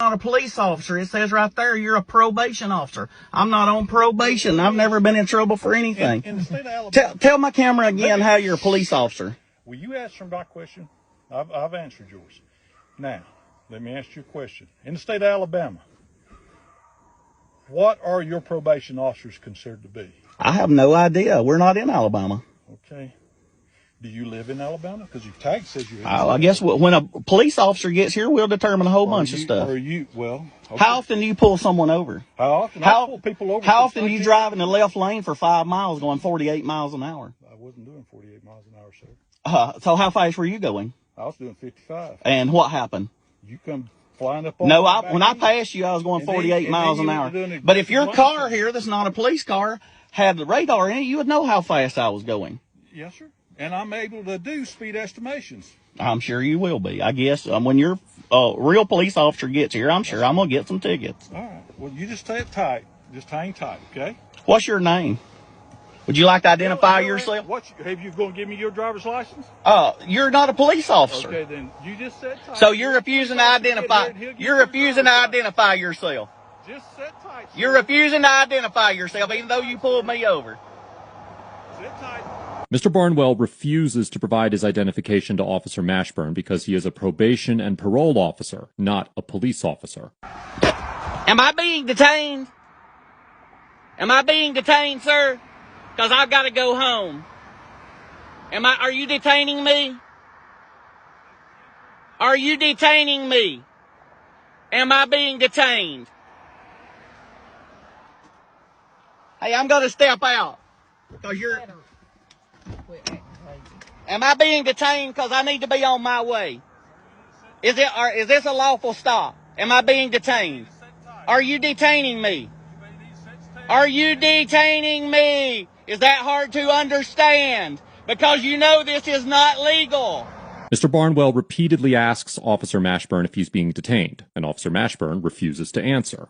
not a police officer. It says right there you're a probation officer. I'm not on probation. I've never been in trouble for anything. In the state of Alabama, Tell my camera again how you're a police officer. Well, you asked my question. I've answered yours. Now, let me ask you a question. In the state of Alabama, what are your probation officers considered to be? I have no idea. We're not in Alabama. Okay. Do you live in Alabama? Because your tag says you're in I guess when a police officer gets here, we'll determine a whole bunch of stuff. Okay. How often do you pull someone over? How often? I pull people over. How often do you drive in the left lane for 5 miles going 48 miles an hour? I wasn't doing 48 miles an hour, sir. So how fast were you going? I was doing 55. And what happened? You come flying up on No, when I passed you, I was going 48 miles an hour. But if your car here that's not a police car had the radar in it, you would know how fast I was going. Yes, sir. And I'm able to do speed estimations. I'm sure you will be. I guess when your real police officer gets here, I'm sure I'm going to get some tickets. All right. Well, you just stay tight. Just hang tight, okay? What's your name? Would you like to identify yourself? Have you going to give me your driver's license? You're not a police officer. Okay, then you just sit tight. So you're refusing to identify. You're refusing to identify yourself. Just sit tight. You're refusing to identify yourself, even though you pulled me over. Sit tight. Mr. Barnwell refuses to provide his identification to Officer Mashburn because he is a probation and parole officer, not a police officer. Am I being detained? Am I being detained, sir? Because I've got to go home. Are you detaining me? Are you detaining me? Am I being detained? Hey, I'm going to step out. Because you're... Am I being detained because I need to be on my way? Is this a lawful stop? Am I being detained? Are you detaining me? Are you detaining me? Is that hard to understand? Because you know this is not legal. Mr. Barnwell repeatedly asks Officer Mashburn if he's being detained, and Officer Mashburn refuses to answer.